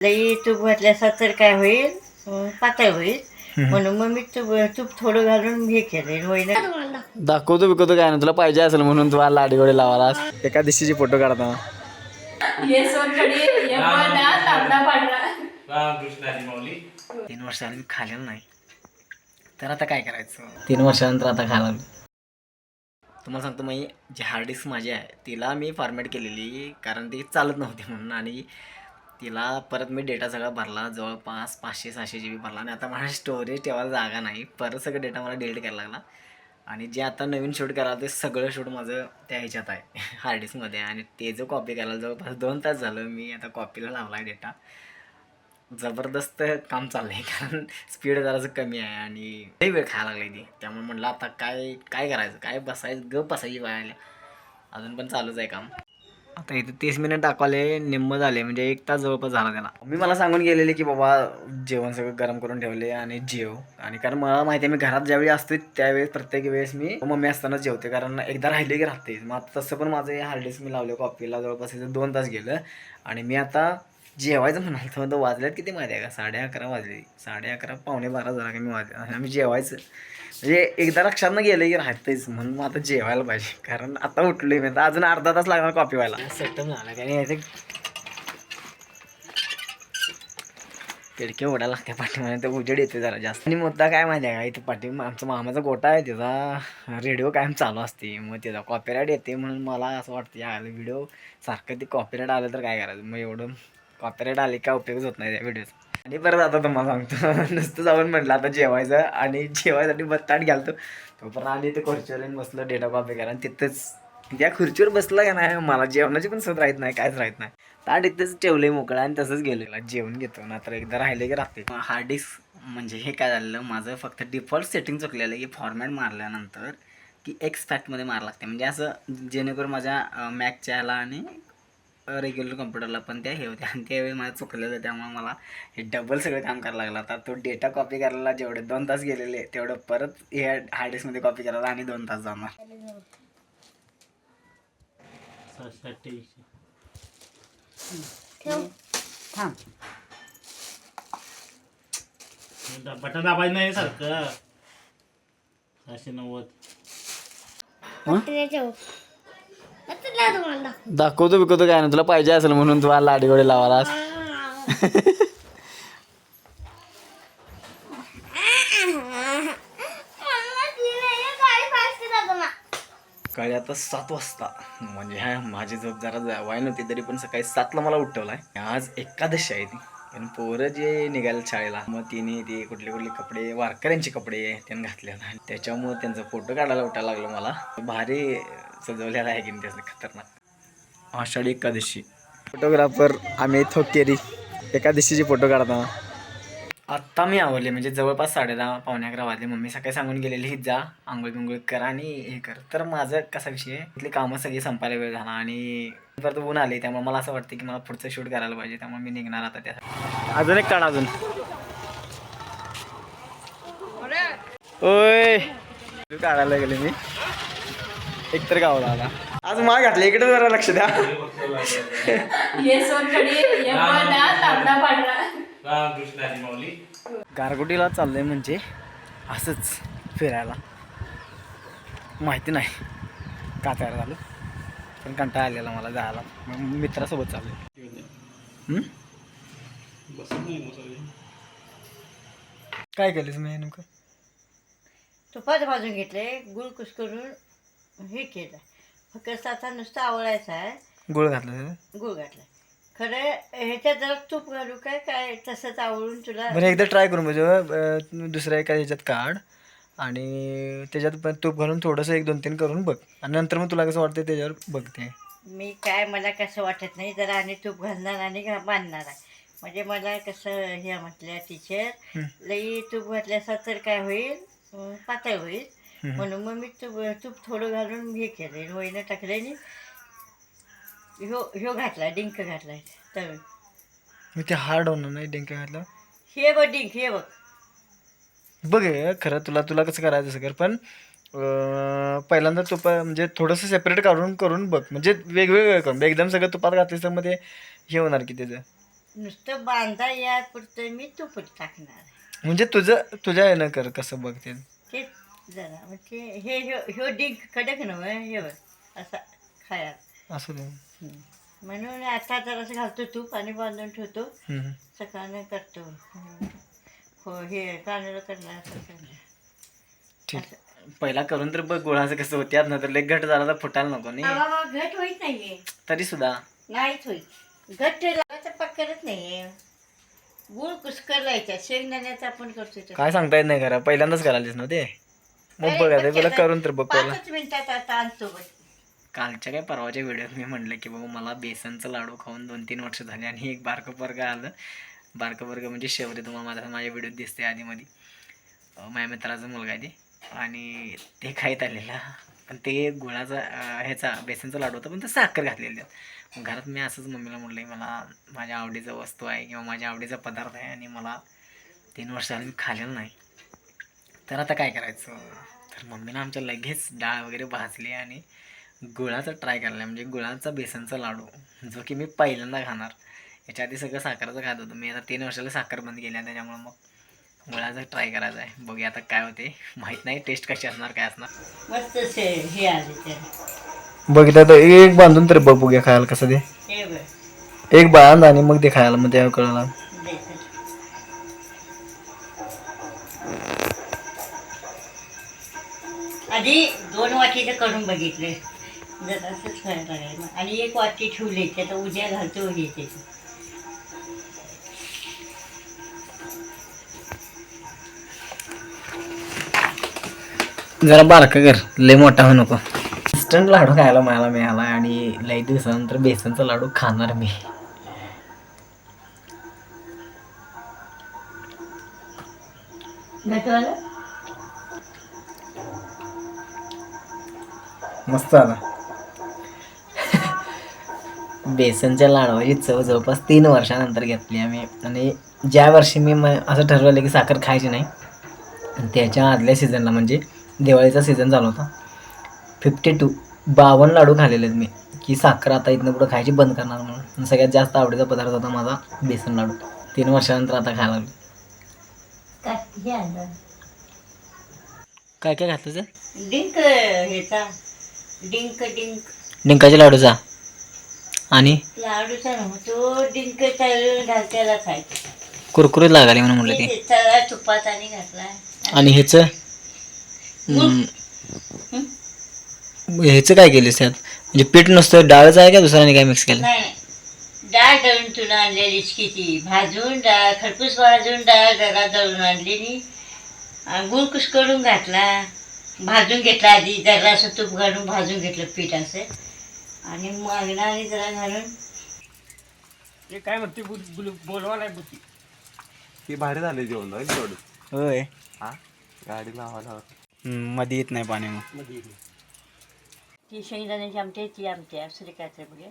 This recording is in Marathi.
लई तूप घातल्यासा तर काय होईल, पातळ होईल. म्हणून मग मी तूप थोडं घालून हे केले होईल. दाखवतो बिकवतो काय ना तुला पाहिजे असेल म्हणून तुला लाडीगोडे लावाला एका दिवशीची फोटो काढता. ये सोनकडी ये बडा तांबडा पांढरा. 3 वर्षांनी मी खाल्लेलं नाही तर आता काय करायचं. 3 वर्षानंतर आता खायला तुम्हाला सांगतो. मी जी हार्ड डिस्क माझी आहे तिला मी फॉर्मॅट केलेली कारण ती चालत नव्हती म्हणून, आणि तिला परत मी डेटा सगळा भरला, जवळपास 500-600 GB भरला, आणि आता माझ्या स्टोरेज ठेवायला जागा नाही. परत सगळं डेटा मला डिलीट करायला लागला. आणि जे आता नवीन शूट करायला ते सगळं शूट माझं त्या ह्याच्यात आहे हार्ड डिस्कमध्ये, आणि ते जो कॉपी करायला जवळपास 2 तास झालं. मी आता कॉपीला लावला आहे डेटा. जबरदस्त काम चाललं आहे कारण स्पीड जरासं कमी आहे आणि लई वेळ खायला लागली ती. त्यामुळे म्हटलं आता काय काय करायचं, काय बसायचं बसायची व्हायला. अजून पण चालूच आहे काम. आता इथे 30 मिनिट दाखवले, निम्म झाले, म्हणजे 1 तास जवळपास झाला त्याला. मी मला सांगून गेलेली की बाबा जेवण सगळं गरम करून ठेवले आणि जेव. आणि कारण मला माहिती आहे मी घरात ज्यावेळी असते त्यावेळेस प्रत्येक वेळेस मी मम्मी असतानाच जेवते, कारण एकदा राहिले की राहते. मग आता तसं पण माझं हे हार्ड डिस्क मी लावले कॉपीला, जवळपास इथं 2 तास गेलं. आणि मी आता जेवायचं म्हणाल तर वाजल्यात किती माहिती आहे का, 11:30 वाजले. 11:30 11:45 झाला की मी वाजले. आम्ही जेवायचं म्हणजे एकदा लक्षात न गेलं की राहतेच, म्हणून मग आता जेवायला पाहिजे. कारण आता उठलोय मी, आता अजून अर्धा तास लागणार कॉफी व्हायला. सेटअप झाला काय यायचं. खिडकी उडायला लागते पाठीमध्ये, तर उजेड येते जरा जास्त. आणि मुद्दा काय माहिती आहे का, इथे पाठी आमचा मामाचा गोटा आहे, त्याचा रेडिओ कायम चालू असते. मग त्याचा कॉपीराईट येते म्हणून मला असं वाटतं यायला व्हिडिओ सारखं ते कॉपीराईट आलं तर काय करायचं. मग एवढं कॉपीराईट आले काय उपयोगच होत नाही त्या व्हिडिओचा. आणि परत आता तुम्हाला सांगतो नुसतं जाऊन म्हटलं आता जेवायचं, आणि जेवायसाठी ताट घालतो तोपर्यंत आणि ते खुर्चीवर बसलं डेटा कॉपी करा. आणि तिथंच त्या खुर्चीवर बसलं का नाही मला जेवणाची पण सवय राहत नाही, कायच राहत नाही. ताट इथंच ठेवलंय मोकळं आणि तसंच गेलेला जेवण घेतो ना, तर एकदा राहिले की राहते. हार्ड डिस्क म्हणजे हे काय झालेलं माझं, फक्त डिफॉल्ट सेटिंग चुकलेलं की फॉर्मॅट मारल्यानंतर की एक्सपॅक्टमध्ये मारावं लागते, म्हणजे असं जेणेकरून माझ्या मॅकच्या ह्याला आणि रेग्युलर कम्प्युटरला पण त्या हे होत्या. आणि त्यावेळी मला चुकलेलं, त्यामुळे मला हे डबल सगळं काम करायला लागलं. आता तो डेटा कॉपी करायला जेवढे 2 तास गेलेले तेवढं परत हे हार्ड डिस्कमध्ये कॉपी करायला आणि 2 तास जाणार. थांब बटन दाबायचं नाही सारखं. 690 दाखवतो बिकवतो काय ना तुला पाहिजे असेल म्हणून तुला लाडीगोडे लावाला. सकाळी आता 7 वाजता, म्हणजे ह्या माझी झोप जरा व्हाय नव्हती तरी पण सकाळी 7ला मला उठवलं आहे. आज एकादशी आहे ती, पण पोरं जे निघाले शाळेला मग तिने ते कुठले कुठले कपडे वारकऱ्यांचे कपडे त्यांनी घातले आणि त्याच्यामुळे त्यांचा फोटो काढायला उठायला लागलं. मला भारी सजवलेला आहे की नाही त्याचं खतरनाक. आषाढी एकादशी फोटोग्राफर आम्ही थोकेरी एकादशीचे फोटो काढता. आत्ता मी आवरले, म्हणजे जवळपास 10:30 पावणे 11 वाजले. मम्मी सकाळी सांगून गेलेली जा आंघोळ बिंघोळ कर आणि हे कर. तर माझं कसा विषय आहे, इथली कामं सगळी संपायला वेळ झाला आणि परत ऊन आले, त्यामुळे मला असं वाटतं की मला पुढचं शूट करायला पाहिजे. त्यामुळे मी निघणार आता त्यासाठी. अजून एक काढ अजून. ओय काढायला गेले मी एकतर गावाला आला. आज माग घातलं इकडे जरा लक्ष द्या. ये सोनकडी ये बडा तांबडा पांढरा. गारगोटीला चाललंय म्हणजे असंच फिरायला. माहिती नाही का तयार झालं, पण कंटाळा आलेला मला जायला. मग मित्रासोबत चाललंय. काय केलं तुम्ही नेमकं? तुपात भाजून घेतले, गुळ कुस्करून हे केलं. फक्त आता नुसतं आवळायचं आहे. गुळ घातलं. गुळ घातला. खरं ह्याच्यात जरा तूप घालू काय काय तसंच आवळून तुला. बरं एकदा ट्राय करून म्हणजे दुसऱ्या एका ह्याच्यात काढ आणि त्याच्यात पण तूप घालून थोडंसं 1-2-3 करून बघ, आणि नंतर मग तुला कसं वाटतं त्याच्यावर बघते. मी काय मला कसं वाटत नाही, जरा आणि तूप घालणार आणि बांधणार आहे. म्हणजे मला कसं हे म्हटल्या टीचर लई तूप घातल्यासा तर काय होईल, पातळ होईल. म्हणून मग मी तूप थोडं घालून हे केलं होईनं टाकले आणि ह्यो घातला डिंक घातलाय तळून. मी ते हार्ड होणार नाही डिंक घातलं. हे बघ डिंक हे बघ. बघ खरं तुला कसं करायचं असं कर, पण पहिल्यांदा तुप म्हणजे थोडंसं सेपरेट करून बघ, म्हणजे वेगवेगळं करून एकदम सगळं तुपात घातलीस तर मग ते हे होणार की त्याचं नुसतं बांधा या पुरतं मी तूपच टाकणार. म्हणजे तुझ्या यानं कर कसं बघते. ते जरा म्हणजे हे ह्यो डिंक कडक नव हे बघ असा खायला. असं दे. म्हणून आता जरासं घालतो तूप आणि बांधून ठेवतो. हम्म. सकाळनं करतो. हो हे कांदा करणार असं करणार. ठीक. पहिला करून तर बघ गुळाचं कसं होते यात नंतर लय घट झाला तर फुटायला नको नाही. बाबा घट होईत नाहीये. तरी सुद्धा नाहीच होईल घट लावायचा पाक करत नाहीये. गुळ कुस्करलायचा शेंगदाण्याचा आपण करतो तसं. काय सांगता येत नाही खरं पहिल्यांदाच करायलीस ना ते. मग बघा ते पहिला करून तर बघ पहिला. 5 मिनिटात आता आणतो बघ. कालच्या काय परवाच्या व्हिडिओत मी म्हटलं की बाबा मला बेसनचं लाडू खाऊन 2-3 वर्ष झाले आणि एक बारकं पोरगं आलं. बारकं पोरगं म्हणजे शेवटे तुम्हाला माझ्या व्हिडिओत दिसते आधीमध्ये. माझ्या मित्राचा मुलगा आहे ते आणि ते खाईत आलेला. पण ते गुळाचा ह्याचा बेसनचा लाडू होता पण ते साखर घातलेली त्यात. मग घरात मी असंच मम्मीला म्हटलं की मला माझ्या आवडीचा वस्तू आहे किंवा माझ्या आवडीचा पदार्थ आहे आणि मला 3 वर्ष झाली मी खाल्लेलं नाही. तर आता काय करायचं. तर मम्मीनं आमच्या लगेच डाळ वगैरे भाजली आणि गुळाचा ट्राय करायला म्हणजे गुळाचा बेसनचा लाडू जो की मी पहिल्यांदा खाणार. याच्या आधी सगळं साखरेचं खात होतो मी. आता 3 वर्षाला साखर बंद केली आहे त्याच्यामुळे मग गुळाचा ट्राय करायचा आहे. बघूया आता काय होते माहीत नाही टेस्ट कशी असणार काय असणार. मस्त हे आले ते बघितलं तर एक बांधून तर बघूया खायला कसं ते. हे बघ एक बांध आणि मग ते खायला मग ते कळलं. द्यायचं. आधी 2 वाटीचं करून बघितले जर असंच खायला लागेल आणि 1 वाटी ठेवली त्यात उद्या घालतो हे त्याची. जरा बारकं कर लय मोठा होऊ नको. इन्स्टंट लाडू खायला मला मिळाला आणि लई दिवसानंतर बेसनचा लाडू खाणार मी. घटवाला मस्त आला. बेसनच्या लाडवाची चव जवळपास 3 वर्षानंतर घेतली आम्ही आणि ज्या वर्षी मी असं ठरवलं की साखर खायची नाही त्याच्या आदल्या सीझनला म्हणजे दिवाळीचा सीझन चालू होता 52 लाडू खाल्लेले आहेत मी की साखर आता इथनं पुढं खायची बंद करणार म्हणून. सगळ्यात जास्त आवडीचा पदार्थ होता माझा बेसन लाडू. 3 वर्षानंतर आता खायला लागलो. हे आणलं काय काय घातलं ते डिंक ह्याचा डिंक डिंकाच्या लाडूचा आणि लाडूचा नव्हतो डिंक तळून घालत्याला खायचं. कुरकुरीत लागाली म्हणून म्हटलं ते. तळा तुपात आणि घातला आणि ह्याचं काय केलीस त्यात म्हणजे पीठ नसतं डाळच आहे का दुसऱ्याने काय मिक्स केलं. नाही डाळ दळून तुला आणलेलीच किती भाजून डाळ खरपूस भाजून डाळ जरा दळून आणलेली गुळ कुस्करून घातला भाजून घेतला आधी जरा असं तूप घालून भाजून घेतलं पीठ असं आणि मागणं आणि जरा घालून ते काय म्हणते बोलवायला बुती ते भारी झाले जेवण जाईल तेवढं. होय हा गाडी लावायला मध्ये येत नाही पाणी मग. मध्ये ती शेंगदाण्याची आमटी ती आमटी असं काय तर बघूया